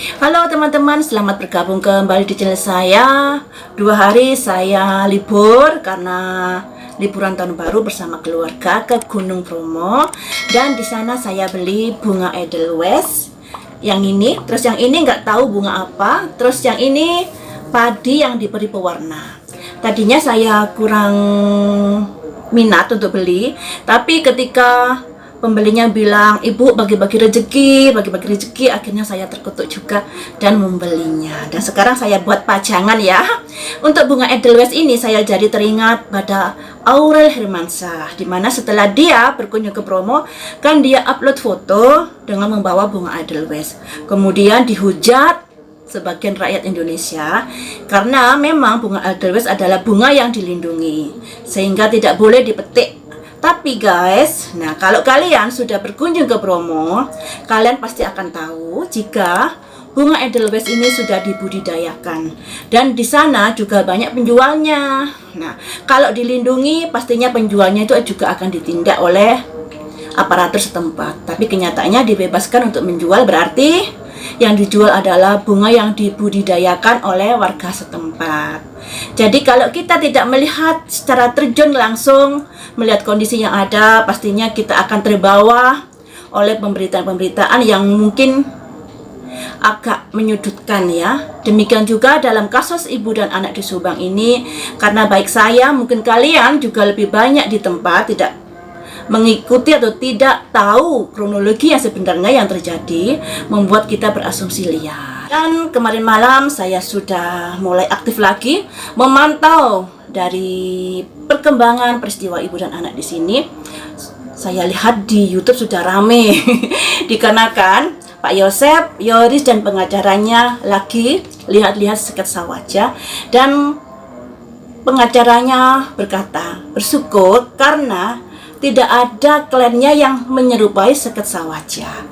Halo teman-teman, selamat bergabung kembali di channel saya. 2 hari saya libur karena liburan tahun baru bersama keluarga ke Gunung Bromo. Dan di sana saya beli bunga Edelweiss. Yang ini, terus yang ini nggak tahu bunga apa. Terus yang ini padi yang diberi pewarna. Tadinya saya kurang minat untuk beli, tapi ketika pembelinya bilang, "Ibu bagi-bagi rezeki, akhirnya saya terkutuk juga dan membelinya. Dan sekarang saya buat pajangan ya. Untuk bunga Edelweiss ini saya jadi teringat pada Aurel Hermansyah, dimana setelah dia berkunjung ke Bromo, kan dia upload foto dengan membawa bunga Edelweiss. Kemudian dihujat sebagian rakyat Indonesia karena memang bunga Edelweiss adalah bunga yang dilindungi sehingga tidak boleh dipetik. Tapi guys, nah kalau kalian sudah berkunjung ke Bromo, kalian pasti akan tahu jika bunga Edelweiss ini sudah dibudidayakan dan di sana juga banyak penjualnya. Nah, kalau dilindungi pastinya penjualnya itu juga akan ditindak oleh aparatur setempat. Tapi kenyataannya dibebaskan untuk menjual, berarti yang dijual adalah bunga yang dibudidayakan oleh warga setempat. Jadi kalau kita tidak melihat secara terjun langsung, melihat kondisi yang ada, pastinya kita akan terbawa oleh pemberitaan-pemberitaan yang mungkin agak menyudutkan ya. Demikian juga dalam kasus ibu dan anak di Subang ini, karena baik saya, mungkin kalian juga lebih banyak di tempat tidak mengikuti atau tidak tahu kronologi yang sebenarnya yang terjadi, membuat kita berasumsi liar. Dan kemarin malam saya sudah mulai aktif lagi memantau dari perkembangan peristiwa ibu dan anak di sini. Saya lihat di YouTube sudah rame dikarenakan Pak Yosep, Yoris dan pengacaranya lagi lihat-lihat sketsa wajah, dan pengacaranya berkata bersyukur karena tidak ada kliennya yang menyerupai sketsa wajah.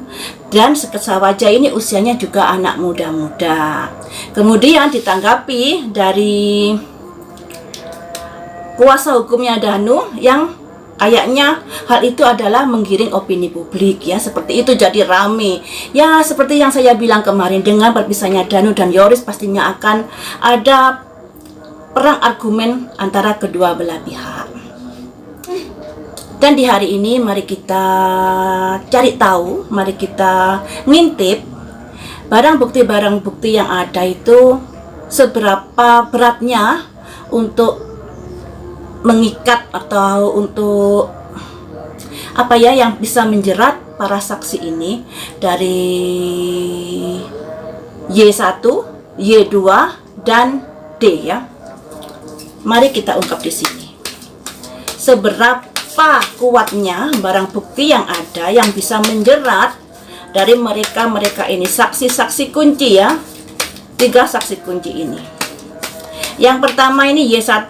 Dan sketsa wajah ini usianya juga anak muda-muda. Kemudian ditanggapi dari kuasa hukumnya Danu yang kayaknya hal itu adalah menggiring opini publik ya, seperti itu jadi rame. Ya seperti yang saya bilang kemarin, dengan berpisahnya Danu dan Yoris pastinya akan ada perang argumen antara kedua belah pihak. Dan di hari ini mari kita cari tahu, mari kita ngintip barang bukti yang ada itu seberapa beratnya untuk mengikat atau untuk apa ya yang bisa menjerat para saksi ini dari Y1, Y2 dan D ya. Mari kita ungkap di sini. Seberapa kuatnya barang bukti yang ada yang bisa menjerat dari mereka ini, saksi-saksi kunci ya. 3 saksi kunci ini. Yang pertama ini Y1.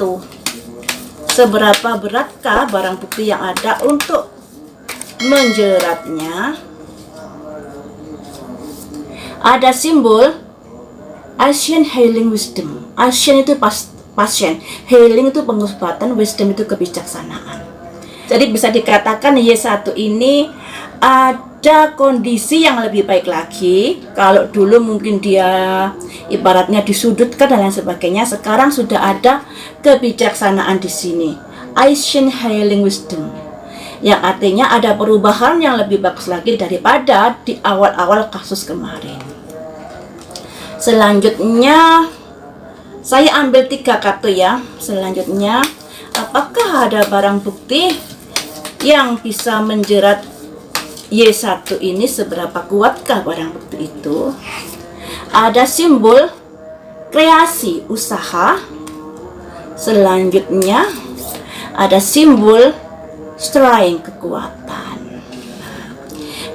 Seberapa beratkah barang bukti yang ada untuk menjeratnya? Ada simbol Asian Healing Wisdom. Asian itu pasien, healing itu pengobatan, wisdom itu kebijaksanaan. Jadi bisa dikatakan Y1 ini ada kondisi yang lebih baik lagi. Kalau dulu mungkin dia ibaratnya disudutkan dan lain sebagainya, sekarang sudah ada kebijaksanaan di sini. Asian Healing Wisdom, yang artinya ada perubahan yang lebih bagus lagi daripada di awal-awal kasus kemarin. Selanjutnya saya ambil 3 kartu ya. Selanjutnya, apakah ada barang bukti yang bisa menjerat Y1 ini? Seberapa kuatkah barang bukti itu? Ada simbol kreasi usaha. Selanjutnya ada simbol strength, kekuatan.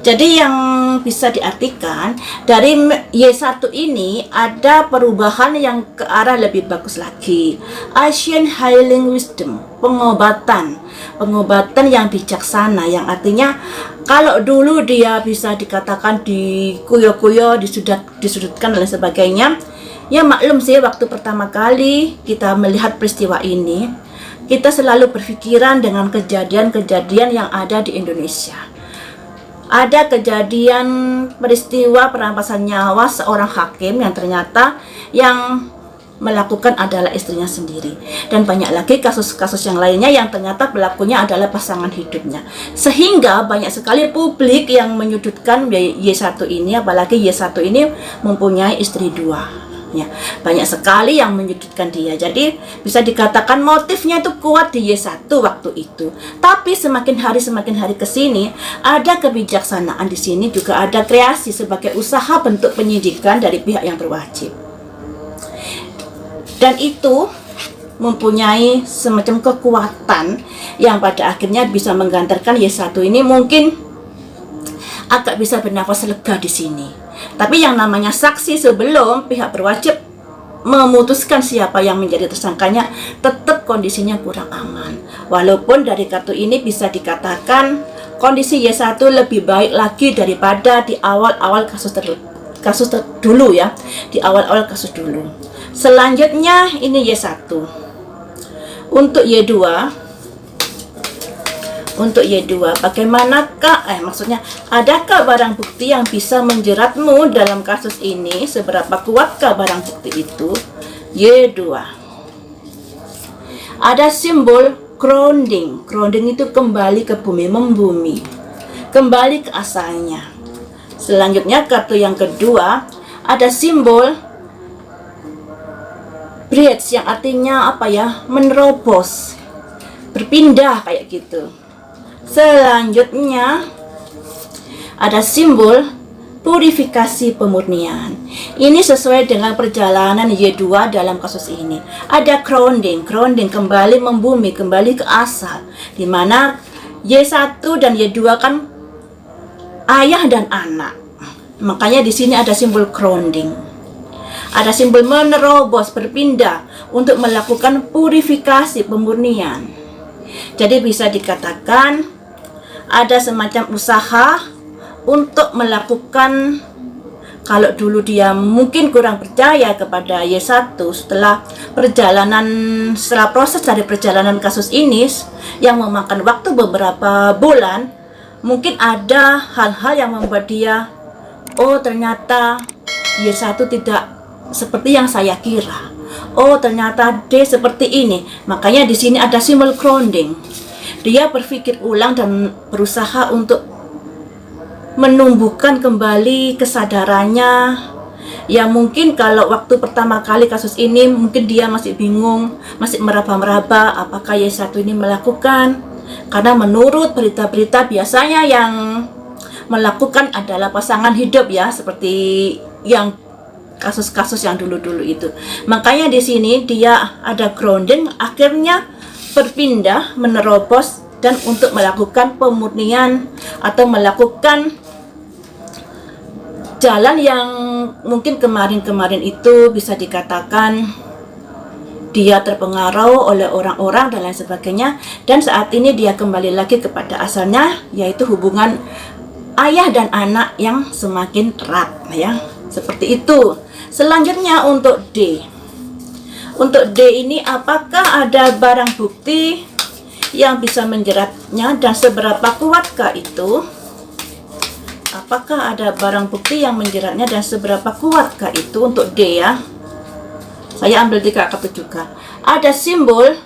Jadi yang bisa diartikan dari Y1 ini ada perubahan yang ke arah lebih bagus lagi. Asian Healing Wisdom, pengobatan yang bijaksana, yang artinya kalau dulu dia bisa dikatakan dikuyo-kuyo, disudutkan dan sebagainya. Ya maklum sih, waktu pertama kali kita melihat peristiwa ini, kita selalu berpikiran dengan kejadian-kejadian yang ada di Indonesia. ada kejadian peristiwa perampasan nyawa seorang hakim yang ternyata yang melakukan adalah istrinya sendiri, dan banyak lagi kasus-kasus yang lainnya yang ternyata pelakunya adalah pasangan hidupnya, sehingga banyak sekali publik yang menyudutkan Y1 ini, apalagi Y1 ini mempunyai istri dua ya. Banyak sekali yang menyudutkan dia, jadi bisa dikatakan motifnya itu kuat di Y1 waktu itu. Tapi semakin hari ke sini ada kebijaksanaan di sini, juga ada kreasi sebagai usaha bentuk penyidikan dari pihak yang berwajib. Dan itu mempunyai semacam kekuatan yang pada akhirnya bisa menggantarkan Y1 ini mungkin agak bisa bernafas lega di sini. Tapi yang namanya saksi sebelum pihak berwajib memutuskan siapa yang menjadi tersangkanya, tetap kondisinya kurang aman. Walaupun dari kartu ini bisa dikatakan kondisi Y1 lebih baik lagi daripada di awal-awal kasus dulu ya, di awal-awal kasus dulu. Selanjutnya ini Y1. Untuk Y2, bagaimanakah maksudnya adakah barang bukti yang bisa menjeratmu dalam kasus ini? Seberapa kuatkah barang bukti itu? Y2. Ada simbol grounding. Grounding itu kembali ke bumi, membumi, kembali ke asalnya. Selanjutnya kartu yang kedua ada simbol bridge, yang artinya apa ya, menerobos, berpindah kayak gitu. Selanjutnya ada simbol purifikasi pemurnian. Ini sesuai dengan perjalanan Y2 dalam kasus ini. Ada grounding kembali membumi, kembali ke asal, dimana Y1 dan Y2 kan ayah dan anak. Makanya di sini ada simbol grounding. Ada simbol menerobos, berpindah untuk melakukan purifikasi pemurnian. Jadi bisa dikatakan ada semacam usaha untuk melakukan, kalau dulu dia mungkin kurang percaya kepada Y1, setelah proses dari perjalanan kasus ini yang memakan waktu beberapa bulan, mungkin ada hal-hal yang membuat dia, oh ternyata Y1 tidak seperti yang saya kira. Oh, ternyata D seperti ini. Makanya di sini ada simbol grounding. Dia berpikir ulang dan berusaha untuk menumbuhkan kembali kesadarannya. Ya mungkin kalau waktu pertama kali kasus ini mungkin dia masih bingung, masih meraba-raba apakah Y1 ini melakukan. Karena menurut berita-berita biasanya yang melakukan adalah pasangan hidup ya, seperti yang kasus-kasus yang dulu-dulu itu. Makanya di sini dia ada grounding, akhirnya berpindah, menerobos, dan untuk melakukan pemurnian atau melakukan jalan yang mungkin kemarin-kemarin itu bisa dikatakan dia terpengaruh oleh orang-orang dan lain sebagainya, dan saat ini dia kembali lagi kepada asalnya, yaitu hubungan ayah dan anak yang semakin erat ya. Seperti itu. Selanjutnya untuk D. Untuk D ini apakah ada barang bukti yang bisa menjeratnya dan seberapa kuatkah itu? Apakah ada barang bukti yang menjeratnya dan seberapa kuatkah itu untuk D ya? Saya ambil 3 kartu juga. Ada simbol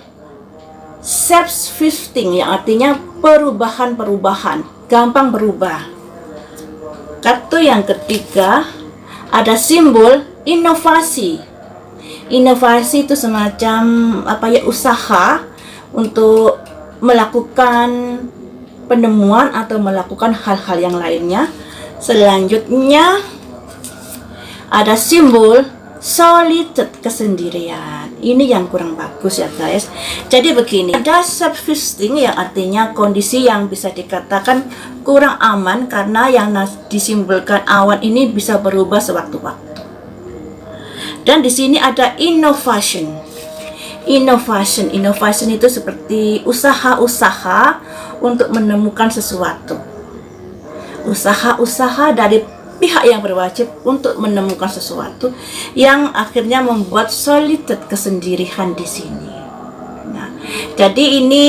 shape-shifting yang artinya perubahan-perubahan, gampang berubah. Kartu yang ketiga ada simbol inovasi. Inovasi itu semacam apa ya, usaha untuk melakukan penemuan atau melakukan hal-hal yang lainnya. Selanjutnya ada simbol solitude, kesendirian. Ini yang kurang bagus ya guys. Jadi begini, ada subsisting yang artinya kondisi yang bisa dikatakan kurang aman karena yang disimbolkan awan ini bisa berubah sewaktu-waktu. Dan di sini ada innovation. Innovation itu seperti usaha-usaha untuk menemukan sesuatu. Usaha-usaha dari pihak yang berwajib untuk menemukan sesuatu yang akhirnya membuat solitude, kesendirian di sini. Nah, Jadi ini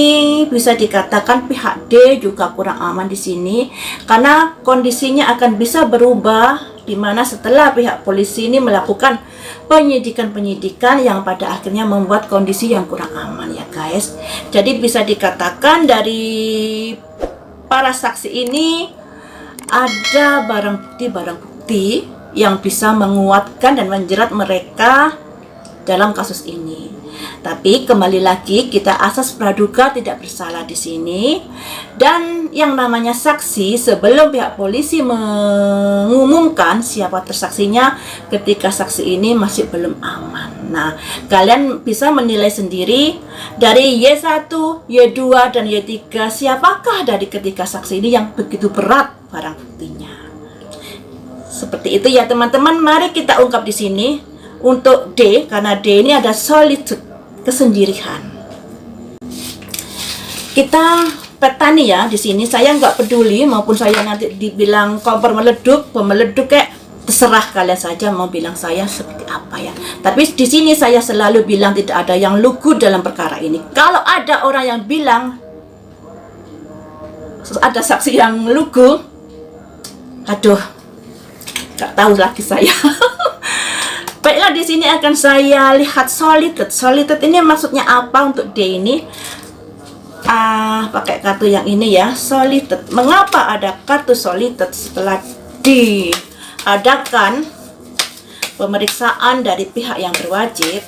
bisa dikatakan pihak D juga kurang aman di sini karena kondisinya akan bisa berubah di mana setelah pihak polisi ini melakukan penyidikan yang pada akhirnya membuat kondisi yang kurang aman ya guys. Jadi bisa dikatakan dari para saksi ini ada barang bukti yang bisa menguatkan dan menjerat mereka dalam kasus ini. Tapi kembali lagi kita asas praduga tidak bersalah di sini, dan yang namanya saksi sebelum pihak polisi mengumumkan siapa tersaksinya ketika saksi ini masih belum aman. Nah, kalian bisa menilai sendiri dari Y1, Y2 dan Y3 siapakah dari ketiga saksi ini yang begitu berat barang buktinya. Seperti itu ya teman-teman, mari kita ungkap di sini. Untuk D, karena D ini ada solitude, kesendirian. Kita petani ya di sini. Saya nggak peduli maupun saya nanti dibilang kompor meleduk, pemeleduk kayak terserah kalian saja mau bilang saya seperti apa ya. Tapi di sini saya selalu bilang tidak ada yang lugu dalam perkara ini. Kalau ada orang yang bilang ada saksi yang lugu, aduh, nggak tahu lagi saya. Baiklah, di sini akan saya lihat solitude. Solitude ini maksudnya apa untuk D ini? Pakai kartu yang ini ya, solitude. Mengapa ada kartu solitude setelah diadakan pemeriksaan dari pihak yang berwajib?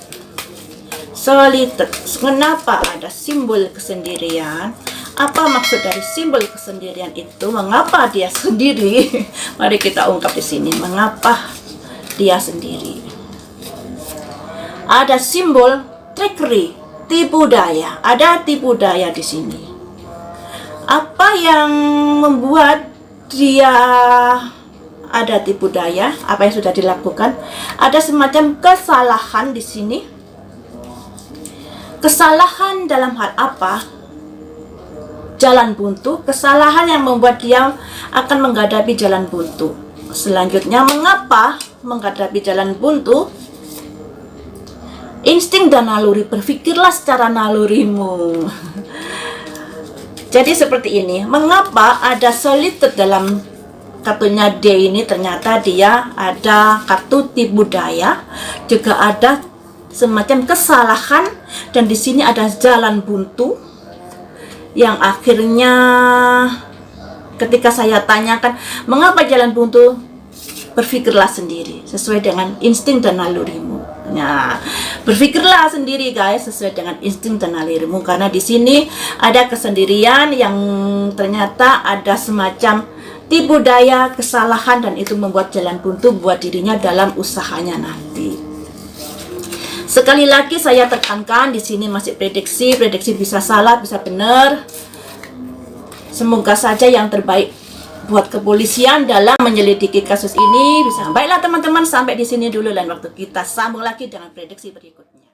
Solitude. Kenapa ada simbol kesendirian? Apa maksud dari simbol kesendirian itu? Mengapa dia sendiri? Mari kita ungkap di sini. Mengapa dia sendiri? Ada simbol trickery, tipu daya. Ada tipu daya di sini. Apa yang membuat dia ada tipu daya? Apa yang sudah dilakukan? Ada semacam kesalahan di sini. Kesalahan dalam hal apa? Jalan buntu. Kesalahan yang membuat dia akan menghadapi jalan buntu. Selanjutnya, mengapa menghadapi jalan buntu? Insting dan naluri. Berpikirlah secara nalurimu. Jadi seperti ini. Mengapa ada solitude dalam kartunya D ini? Ternyata dia ada kartu tipu daya, juga ada semacam kesalahan, dan di sini ada jalan buntu yang akhirnya ketika saya tanyakan mengapa jalan buntu, berpikirlah sendiri sesuai dengan insting dan nalurimu. Nah, berpikirlah sendiri guys sesuai dengan insting dan nalurimu, karena di sini ada kesendirian yang ternyata ada semacam tipu daya, kesalahan, dan itu membuat jalan buntu buat dirinya dalam usahanya nanti. Sekali lagi saya tekankan di sini masih prediksi bisa salah, bisa benar. Semoga saja yang terbaik buat kepolisian dalam menyelidiki kasus ini bisa. Baiklah teman-teman, sampai di sini dulu, lain waktu kita sambung lagi dengan prediksi berikutnya.